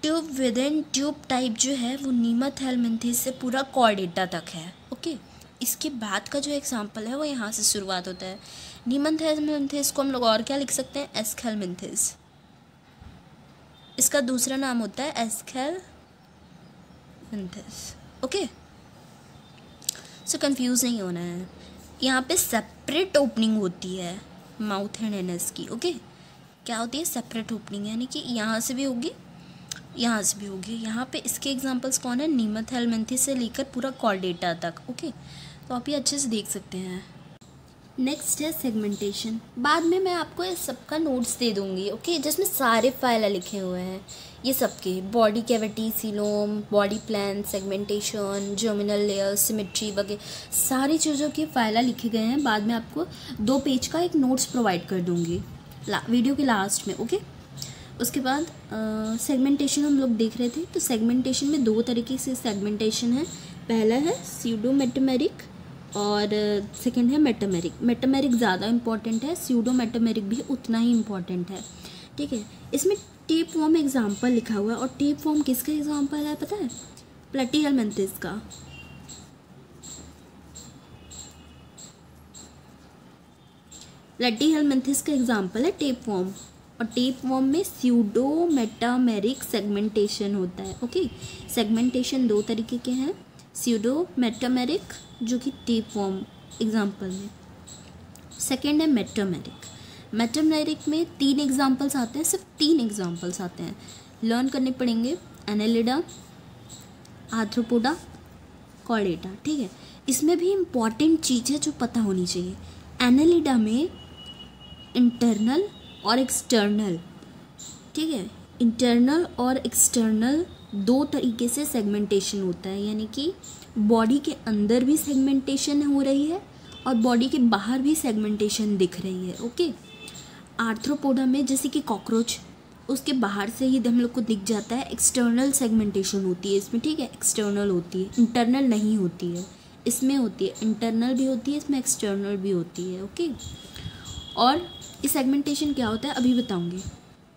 tube within tube type जो है वो नीमथ हेलमिंथिस से पूरा कॉर्डेटा तक है। ओके, इसके बाद का जो एग्जाम्पल है वो यहाँ से शुरुआत होता है। नीमथ हेलमिंथिस को हम लोग और क्या लिख सकते हैं, एस्केलमिंथिस। इसका दूसरा नाम होता है एस्केलमिंथिस। ओके, सो कंफ्यूज नहीं होना है। यहाँ पे सेपरेट ओपनिंग होती है माउथ एंड एनस की। ओके, क्या होती है, सेपरेट ओपनिंग, यानी कि यहाँ से भी होगी, यहाँ से भी होगी। यहाँ पे इसके एग्जांपल्स कौन है, नीमथ हेलमिंथिस से लेकर पूरा कॉर्डेटा तक। ओके, तो आप ये अच्छे से देख सकते हैं। नेक्स्ट है सेगमेंटेशन। बाद में मैं आपको इस सबका नोट्स दे दूँगी, ओके, जिसमें सारे फाइल लिखे हुए हैं ये सबके, body cavity, coelom, body plan, segmentation, germinal layer, symmetry वगैरह सारी चीज़ों के फाइल लिखे गए हैं। बाद में आपको 2 पेज का एक नोट्स प्रोवाइड कर दूँगी वीडियो के लास्ट में। ओके, उसके बाद सेगमेंटेशन हम लोग देख रहे थे, तो सेगमेंटेशन में 2 तरीके से सेगमेंटेशन है। पहला है स्यूडो मेटामेरिक और सेकंड है मेटामेरिक। मेटामेरिक ज़्यादा इंपॉर्टेंट है, स्यूडो मेटामेरिक भी उतना ही इम्पॉर्टेंट है, ठीक है। इसमें टेप फॉर्म एग्जाम्पल लिखा हुआ है, और टेप फॉर्म किसका एग्जाम्पल है पता है, प्लेटीहेलमिंथिस का। प्लेटीहेलमिंथिस का एग्जाम्पल है टेप फॉर्म, और टेप फॉर्म में स्यूडो मेटामेरिक सेगमेंटेशन होता है। ओके, सेगमेंटेशन 2 तरीके के हैं, स्यूडो मेटामेरिक जो कि टेप फॉर्म एग्जाम्पल में, सेकेंड है मेटामेरिक। मेटामेरिक में 3 एग्जाम्पल्स आते हैं, सिर्फ 3 एग्जाम्पल्स आते हैं, लर्न करने पड़ेंगे, एनेलिडा, आर्थ्रोपोडा, कॉर्डेटा, ठीक है। इसमें भी इम्पॉर्टेंट चीज़ है जो पता होनी चाहिए। एनेलिडा में इंटरनल और एक्सटर्नल, ठीक है, इंटरनल और एक्सटर्नल 2 तरीके से सेगमेंटेशन होता है, यानी कि बॉडी के अंदर भी सेगमेंटेशन हो रही है और बॉडी के बाहर भी सेगमेंटेशन दिख रही है। ओके, आर्थ्रोपोडा में जैसे कि कॉकरोच, उसके बाहर से ही हम लोग को दिख जाता है, एक्सटर्नल सेगमेंटेशन होती है इसमें, ठीक है, एक्सटर्नल होती है, इंटरनल नहीं होती है। इसमें होती है, इंटरनल भी होती है इसमें, एक्सटर्नल भी होती है। ओके, और ये सेगमेंटेशन क्या होता है अभी बताऊंगी।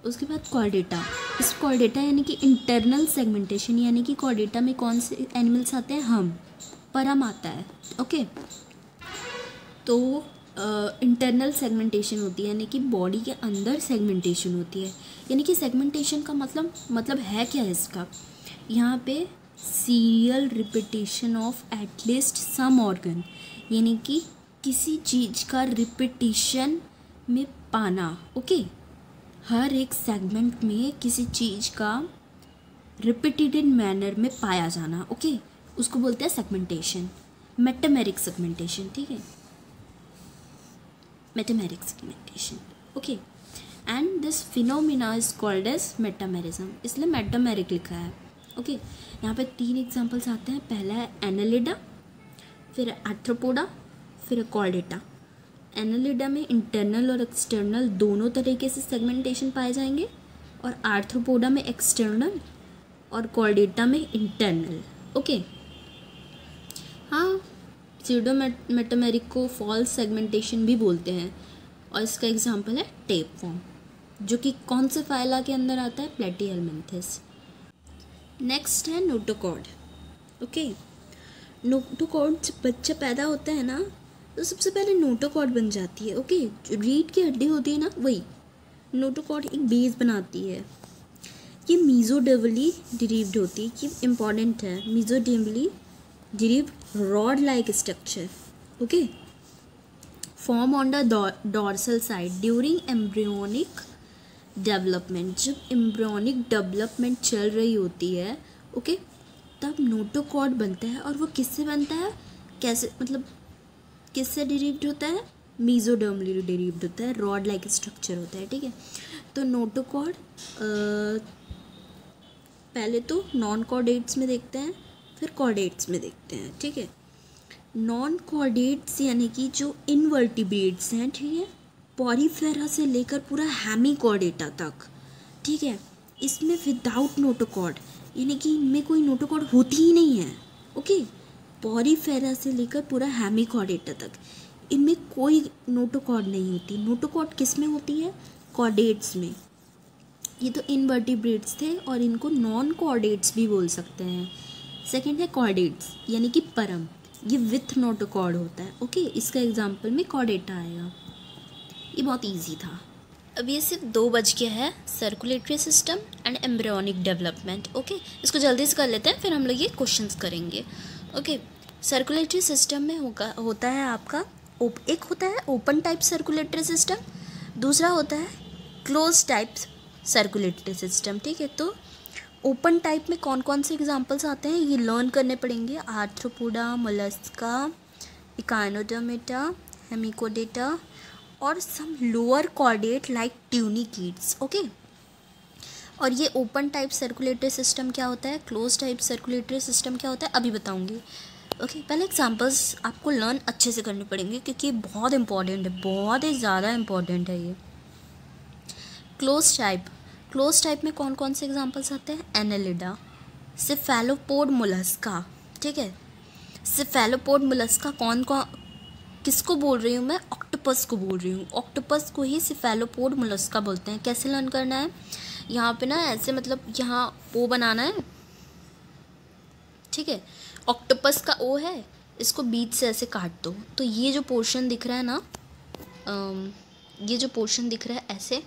उसके बाद कॉर्डेटा। इस कॉर्डेटा यानी कि इंटरनल सेगमेंटेशन, यानी कि कॉर्डेटा में कौन से एनिमल्स आते हैं, हम, परम आता है। ओके, तो इंटरनल सेगमेंटेशन होती है यानी कि बॉडी के अंदर सेगमेंटेशन होती है। यानी कि सेगमेंटेशन का मतलब है क्या है इसका, यहाँ पे serial repetition of at least some organ, यानी कि किसी चीज़ का रिपीटिशन में पाना। ओके, हर एक सेगमेंट में किसी चीज़ का रिपीटेड मैनर में पाया जाना। ओके, उसको बोलते हैं सेगमेंटेशन, मेटामेरिक सेगमेंटेशन। ठीक है, metameric segmentation. Okay, and this phenomena is called as metamerism, इसलिए मेटामेरिक लिखा है। ओके, यहाँ पे 3 एग्जांपल्स आते हैं। पहला है एनालिडा, फिर आर्थ्रोपोडा, फिर कॉर्डेटा। एनालिडा में इंटरनल और एक्सटर्नल दोनों तरीके से सेगमेंटेशन पाए जाएंगे, और आर्थ्रोपोडा में एक्सटर्नल और कॉर्डेटा में इंटरनल। ओके, हाँ, सीडो मेटामेरिक को फॉल्स सेगमेंटेशन भी बोलते हैं, और इसका एग्जांपल है टेप फॉर्म, जो कि कौन से फाइला के अंदर आता है, प्लेटिहेल्मिन्थस। नेक्स्ट है नोटोकॉर्ड। ओके, नोटोकॉर्ड जब बच्चा पैदा होता है ना, तो सबसे पहले नोटोकॉर्ड बन जाती है। ओके, जो रीढ़ की हड्डी होती है ना, वही नोटोकॉर्ड एक बेस बनाती है। ये मीजोडर्मली डिरीव्ड होती है, ये इम्पॉर्टेंट है, mesodermally derived rod like structure. Okay, form on the dorsal side during embryonic development. जब एम्ब्रियोनिक डेवलपमेंट चल रही होती है, ओके, तब नोटोकॉर्ड बनता है। और वो किससे बनता है, कैसे, मतलब किससे डिरीव्ड होता है, मीजोडर्मली डिरीव्ड होता है, रॉड लाइक स्ट्रक्चर होता है। ठीक है, तो नोटोकॉर्ड पहले तो नॉन कॉर्डेट्स में देखते हैं, फिर कॉर्डेट्स में देखते हैं। ठीक है, नॉन कॉर्डेट्स यानी कि जो इनवर्टिब्रेट्स हैं, ठीक है, पॉरीफेरा से लेकर पूरा हेमिकॉर्डेटा तक। ठीक है, इसमें विदाउट नोटोकॉर्ड, यानी कि इनमें कोई नोटोकॉर्ड होती ही नहीं है। ओके, पॉरीफेरा से लेकर पूरा हेमिकॉर्डेटा तक इनमें कोई नोटोकॉर्ड नहीं होती। नोटोकॉर्ड किस में होती है, कॉर्डेट्स में। ये तो इनवर्टिब्रेट्स थे, और इनको नॉन कॉर्डेट्स भी बोल सकते हैं। सेकेंड है कॉर्डेट्स, यानी कि परम, ये विथ नोटोकॉर्ड होता है। ओके, इसका एग्जाम्पल में कॉर्डेटा आएगा। ये बहुत इजी था। अब ये सिर्फ 2 बज गया है, circulatory system and embryonic development. Okay, इसको जल्दी से कर लेते हैं, फिर हम लोग ये क्वेश्चंस करेंगे। ओके, सर्कुलेटरी सिस्टम में होता है आपका एक होता है ओपन टाइप सर्कुलेटरी सिस्टम, दूसरा होता है क्लोज टाइप सर्कुलेटरी सिस्टम। ठीक है, तो ओपन टाइप में कौन कौन से एग्जांपल्स आते हैं ये लर्न करने पड़ेंगे। आर्थ्रोपोडा, मोलस्का, इकाइनोडर्मेटा, हेमिकोडेटा, और some lower chordate like ट्यूनिकीड्स। Okay, और ये ओपन टाइप सर्कुलेटरी सिस्टम क्या होता है, क्लोज टाइप सर्कुलेटरी सिस्टम क्या होता है, अभी बताऊंगी। ओके, पहले एग्जांपल्स आपको लर्न अच्छे से करने पड़ेंगे, क्योंकि ये बहुत इंपॉर्टेंट है, बहुत ही ज़्यादा इंपॉर्टेंट है ये। क्लोज टाइप में कौन कौन से एग्जांपल्स आते हैं, एनालिडा, सिफेलोपोड मोलस्का। ठीक है, सिफेलोपोड मोलस्का किसको बोल रही हूँ मैं, ऑक्टोपस को बोल रही हूँ। ऑक्टोपस को ही सिफेलोपोड मोलस्का बोलते हैं। कैसे लर्न करना है, यहाँ पे ना ऐसे, मतलब यहाँ ओ बनाना है। ठीक है, ऑक्टोपस का ओ है, इसको बीच से ऐसे काट दो, तो ये जो पोर्शन दिख रहा है ना, ये जो पोर्शन दिख रहा है ऐसे,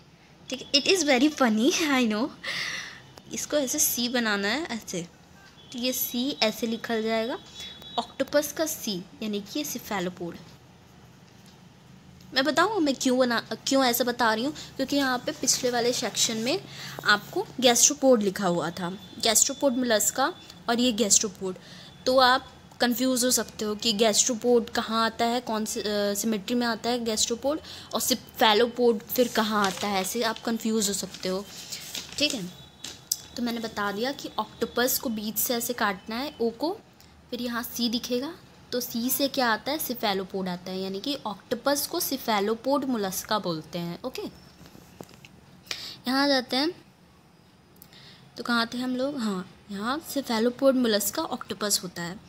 ठीक है, it is very funny, I know. इसको ऐसे सी बनाना है ऐसे, तो ये सी ऐसे लिखा जाएगा, ऑक्टोपस का सी, यानी कि ये सिफेलोपोड। मैं बताऊँ मैं क्यों ऐसा बता रही हूँ, क्योंकि यहाँ पे पिछले वाले सेक्शन में आपको गैस्ट्रोपोड लिखा हुआ था, गैस्ट्रोपोड मोलस्का और ये गैस्ट्रोपोड, तो आप कंफ्यूज हो सकते हो कि गैस्ट्रोपोड कहाँ आता है, कौन से सिमेट्री में आता है गैस्ट्रोपोड, और सिफेलोपोड फिर कहाँ आता है, ऐसे आप कंफ्यूज हो सकते हो। ठीक है, तो मैंने बता दिया कि ऑक्टोपस को बीच से ऐसे काटना है ओ को, फिर यहाँ सी दिखेगा, तो सी से क्या आता है, सिफेलोपोड आता है, यानी कि ऑक्टोपस को सिफेलोपोड मोलस्का बोलते हैं। ओके, यहाँ आ जाते हैं, तो कहाँ थे हम लोग, हाँ, यहाँ सिफेलोपोड मोलस्का ऑक्टोपस होता है।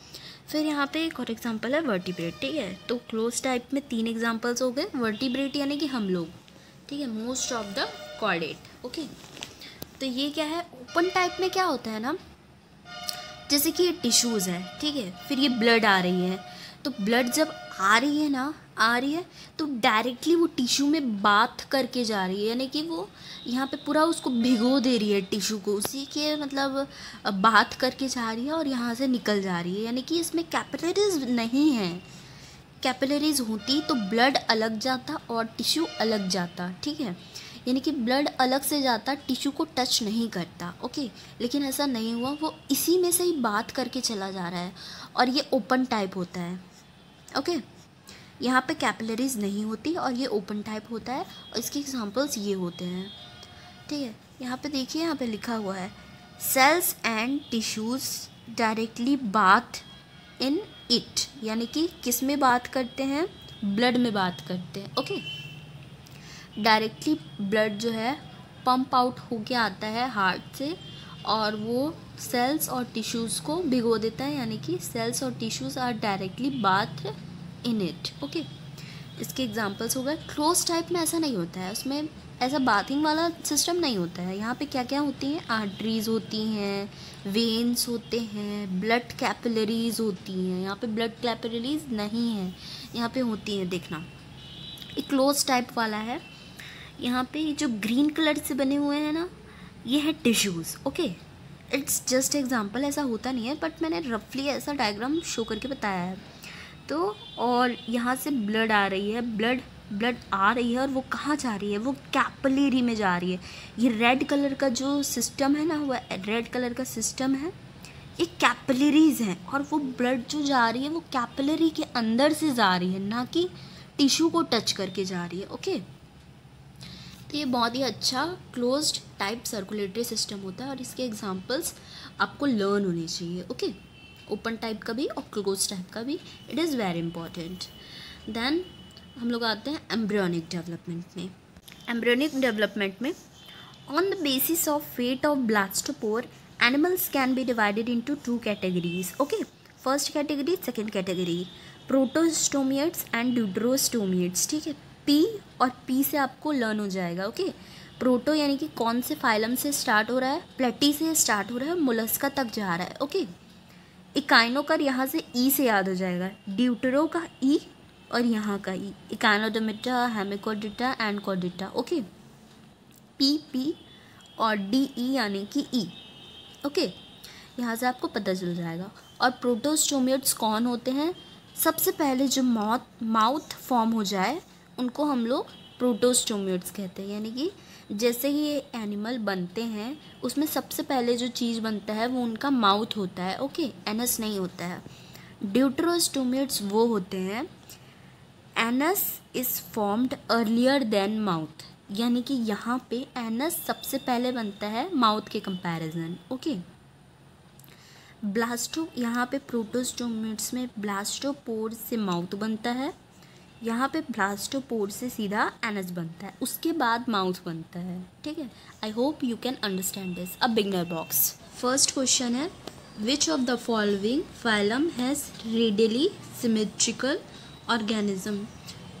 फिर यहाँ पे एक और एग्जांपल है वर्टिब्रेट। ठीक है, तो क्लोज टाइप में 3 एग्जांपल्स हो गए। वर्टिब्रेट यानी कि हम लोग, ठीक है, most of the chordate. Okay, तो ये क्या है, ओपन टाइप में क्या होता है ना, जैसे कि ये टिश्यूज़ है, ठीक है, फिर ये ब्लड आ रही है, तो ब्लड जब आ रही है ना, आ रही है तो डायरेक्टली वो टिश्यू में बाथ करके जा रही है, यानी कि वो यहाँ पे पूरा उसको भिगो दे रही है टिश्यू को, उसी के मतलब बाथ करके जा रही है और यहाँ से निकल जा रही है, यानी कि इसमें कैपिलरीज नहीं है। कैपिलरीज होती तो ब्लड अलग जाता और टिश्यू अलग जाता, ठीक है, यानी कि ब्लड अलग से जाता, टिश्यू को टच नहीं करता। ओके, लेकिन ऐसा नहीं हुआ, वो इसी में से ही बात करके चला जा रहा है और ये ओपन टाइप होता है। ओके, यहाँ पे कैपिलरीज नहीं होती और ये ओपन टाइप होता है और इसके एग्जांपल्स ये होते हैं, ठीक है। यहाँ पे देखिए, यहाँ पे लिखा हुआ है cells and tissues directly bath in it, यानी कि किस में बात करते हैं, ब्लड में बात करते हैं। ओके, डायरेक्टली ब्लड जो है पंप आउट होके आता है हार्ट से और वो सेल्स और टिश्यूज़ को भिगो देता है, यानी कि सेल्स और tissues are directly bath in it. Okay, इसके एग्जांपल्स हो गए। क्लोज टाइप में ऐसा नहीं होता है, उसमें ऐसा बाथिंग वाला सिस्टम नहीं होता है। यहाँ पे क्या क्या होती हैं, आर्टरीज होती हैं, वेन्स होते हैं, ब्लड कैपिलरीज होती हैं। यहाँ पे ब्लड कैपिलरीज नहीं है, यहाँ पे होती हैं, देखना ये क्लोज टाइप वाला है। यहाँ पे जो ग्रीन कलर से बने हुए हैं ना, ये है tissues. Okay, it's just example, ऐसा होता नहीं है, बट मैंने रफली ऐसा डायग्राम शो करके बताया है। तो और यहाँ से ब्लड आ रही है, ब्लड आ रही है और वो कहाँ जा रही है, वो कैपिलरी में जा रही है। ये रेड कलर का जो सिस्टम है ना, वो रेड कलर का सिस्टम है, ये कैपिलरीज हैं और वो ब्लड जो जा रही है वो कैपिलरी के अंदर से जा रही है, ना कि टिश्यू को टच करके जा रही है। ओके, तो ये बहुत ही अच्छा क्लोज्ड टाइप सर्कुलेटरी सिस्टम होता है और इसके एग्जांपल्स आपको लर्न होने चाहिए। ओके, ओपन टाइप का भी और क्लोज टाइप का भी, it is very important. Then हम लोग आते हैं एम्ब्रियोनिक डेवलपमेंट में। एम्ब्रियोनिक डेवलपमेंट में on the basis of fate of blastopore animals can be divided into 2 categories. Okay, first category, second category, protostomes and deuterostomes. ठीक है, पी और P से आपको लर्न हो जाएगा। ओके, प्रोटो यानी कि कौन से फाइलम से स्टार्ट हो रहा है, प्लेटी से स्टार्ट हो रहा है, मोलस्का तक जा रहा है। ओके, इकाइनोकर यहाँ से ई से याद हो जाएगा, ड्यूटरो का ई और यहाँ का ई, इकाइनोडर्मिटा, हेमिकोडिटा एंड कोडिटा। ओके, पी और डी ई यानी कि ई। ओके, यहाँ से आपको पता चल जाएगा। और प्रोटोस्टोमियट्स कौन होते हैं, सबसे पहले जो माउथ फॉर्म हो जाए उनको हम लोग प्रोटोस्टोमियट्स कहते हैं, यानी कि जैसे ही ये एनिमल बनते हैं उसमें सबसे पहले जो चीज़ बनता है वो उनका माउथ होता है। ओके, एनस नहीं होता है। ड्यूटरोस्टोमियट्स वो होते हैं, anus is formed earlier than mouth, यानी कि यहाँ पे एनस सबसे पहले बनता है माउथ के कंपैरिजन। ओके, यहाँ पे प्रोटोस्टोमियट्स में ब्लास्टोपोर से माउथ बनता है, यहाँ पे ब्लास्टोपोर से सीधा एनस बनता है, उसके बाद माउथ बनता है। ठीक है, I hope you can understand this. अब बिगनर बॉक्स, फर्स्ट क्वेश्चन है which of the following phylum has radially symmetrical organism.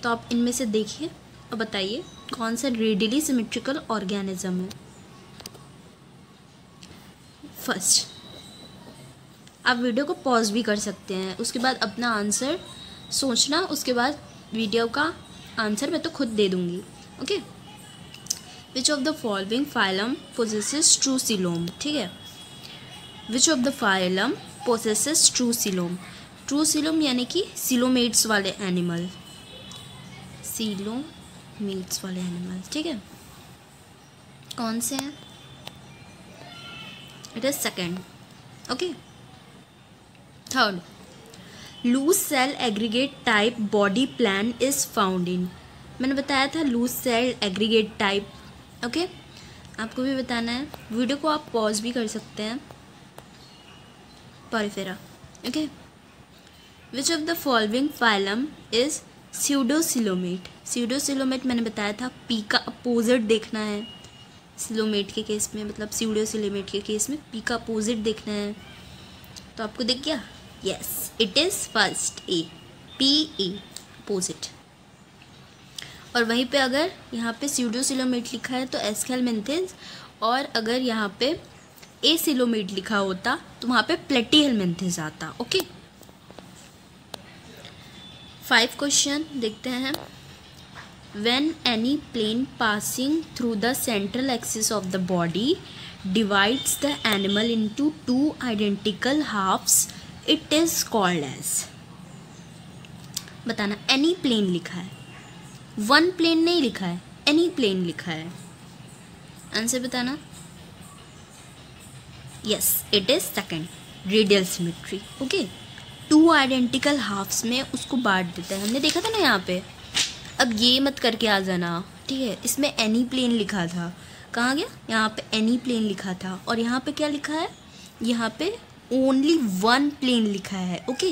तो आप इनमें से देखिए और बताइए कौन सा रेडियली सिमेट्रिकल ऑर्गेनिज्म है। फर्स्ट, आप वीडियो को पॉज भी कर सकते हैं, उसके बाद अपना आंसर सोचना, उसके बाद वीडियो का आंसर मैं तो खुद दे दूंगी। Okay, which of the following phylum possesses true coelom. ठीक है, which of the phylum possesses true coelom. True coelom यानी कि सीलोमेट्स वाले एनिमल, सीलोमेट्स वाले एनिमल। ठीक है, कौन से हैं, it is second. Okay, third, loose cell aggregate type body plan is found in. मैंने बताया था loose cell aggregate type. Okay, आपको भी बताना है, वीडियो को आप पॉज भी कर सकते हैं। Porifera. Okay, which of the following phylum is pseudocoelomate. Pseudocoelomate मैंने बताया था पी का अपोजिट देखना है, सिलोमेट के केस में, मतलब स्यूडोसिलोमेट के केस में पी का अपोजिट देखना है। तो आपको दिख गया, yes it is first A, P A opposite. और वहीं पे अगर यहाँ पे स्यूडोसिलोमेट लिखा है तो एस्केलमेंथिस, और अगर यहाँ पे एसिलोमेट लिखा होता तो वहाँ पे प्लेटीहेलमिन्थिस आता। ओके, 5 क्वेश्चन देखते हैं। When any plane passing through the central axis of the body divides the animal into 2 identical halves, it is called as। बताना, any plane लिखा है, one plane नहीं लिखा है, any plane लिखा है। आंसर बताना। Yes, it is second, radial symmetry. Okay, 2 identical halves में उसको बांट देता है, हमने देखा था ना यहाँ पे। अब ये मत करके आ जाना, ठीक है। इसमें एनी प्लेन लिखा था, कहाँ गया, यहाँ पे एनी प्लेन लिखा था, और यहाँ पे क्या लिखा है, यहाँ पे ओनली 1 प्लेन लिखा है। ओके,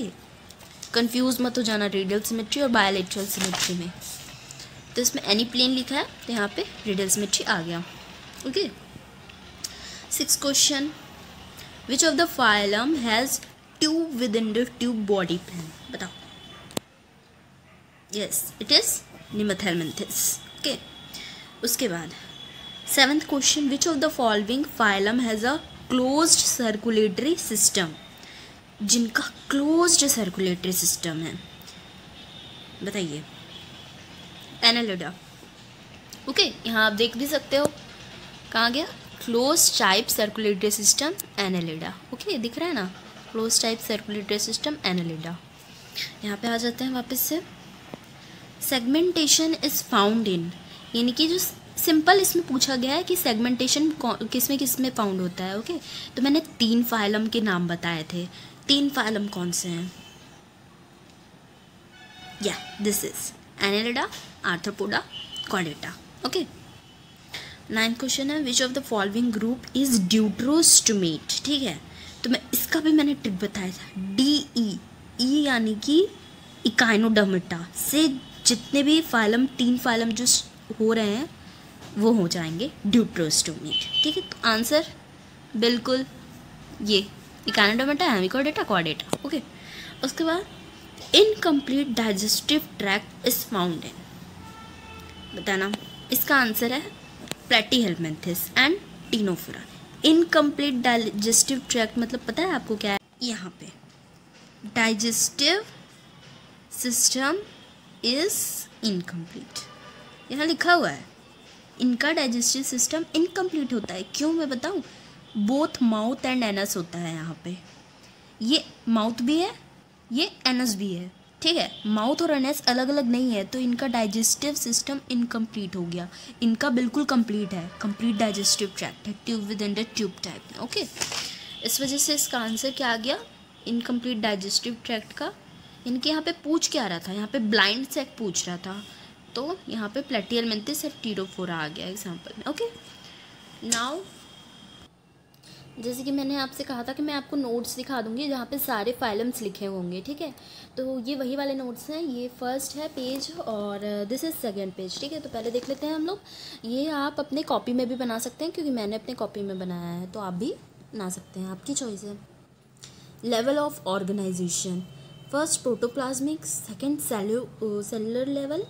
कंफ्यूज मत हो जाना रेडियल सिमेट्री और बायलैटरल सिमेट्री में। तो इसमें एनी प्लेन लिखा है तो यहाँ पे रेडियल सिमेट्री आ गया। Okay, 6 question. Which of the phylum has tube within the tube body plan, बताओ। Yes, it is Nemathelminthes. Okay, उसके बाद 7th question. Which of the following phylum has a closed circulatory system, जिनका closed circulatory system है, बताइए। Annelida. Okay, यहाँ आप देख भी सकते हो, कहाँ गया, close type circulatory system Annelida. Okay, दिख रहा है ना, close type circulatory system Annelida. यहाँ पे आ जाते हैं वापस से। सेगमेंटेशन इज फाउंड इन, यानी कि जो सिंपल इसमें पूछा गया है कि सेगमेंटेशन किस में फाउंड होता है। ओके, तो मैंने 3 फाइलम के नाम बताए थे, 3 फाइलम कौन से हैं। या this is Annelida, Arthropoda, Chordata. Okay, 9th question है। Which of the following group is deuterostomate, ठीक है। तो मैं इसका भी मैंने ट्रिक बताया था, DE यानी कि इकाइनोडर्मेटा से जितने भी फाइलम, 3 फाइलम जो हो रहे हैं वो हो जाएंगे ड्यूट्रोस्टोमेट, ठीक है। तो आंसर बिल्कुल ये इकाइनोडर्मेटा, हेमिकोडेटा, कॉर्डेटा। ओके, उसके बाद incomplete digestive tract is found in, बताना। इसका आंसर है Platyhelminthes and Ctenophora. Incomplete digestive tract मतलब पता है आपको क्या है, यहाँ पे डाइजेस्टिव सिस्टम इज इनकम्प्लीट, यहाँ लिखा हुआ है इनका डाइजेस्टिव सिस्टम इनकम्प्लीट होता है। क्यों, मैं बताऊँ, बोथ माउथ एंड एनस होता है यहाँ पे। ये माउथ भी है, ये एनस भी है, ठीक है। माउथ और एनस अलग अलग नहीं है, तो इनका डाइजेस्टिव सिस्टम इनकम्प्लीट हो गया। इनका बिल्कुल कंप्लीट है, कंप्लीट डाइजेस्टिव ट्रैक्ट है, tube within the tube type. Okay, इस वजह से इसका आंसर क्या आ गया, इनकम्प्लीट डाइजेस्टिव ट्रैक्ट का। इनके यहाँ पे पूछ क्या रहा था, यहाँ पे ब्लाइंड सेक पूछ रहा था, तो यहाँ पे प्लेटीहेलमिन्थिस और टिनोफोरा आ गया एग्जाम्पल में। ओके, नाउ जैसे कि मैंने आपसे कहा था कि मैं आपको नोट्स दिखा दूंगी जहाँ पे सारे फाइलम्स लिखे होंगे, ठीक है। तो ये वही वाले नोट्स हैं, ये फर्स्ट है पेज और दिस इज़ सेकेंड पेज, ठीक है। तो पहले देख लेते हैं हम लोग। ये आप अपने कॉपी में भी बना सकते हैं, क्योंकि मैंने अपने कॉपी में बनाया है, तो आप भी बना सकते हैं, आपकी चॉइस है। Level of organisation, first protoplasmic, second cellular level,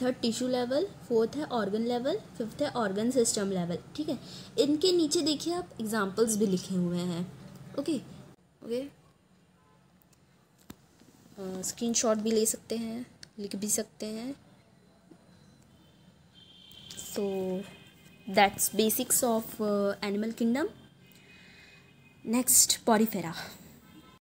third tissue level, fourth है ऑर्गन लेवल, फिफ्थ है ऑर्गन सिस्टम लेवल, ठीक है। इनके नीचे देखिए आप एग्जाम्पल्स भी लिखे हुए हैं। ओके ओके, स्क्रीनशॉट भी ले सकते हैं, लिख भी सकते हैं। So that's basics of animal kingdom. Next, Porifera.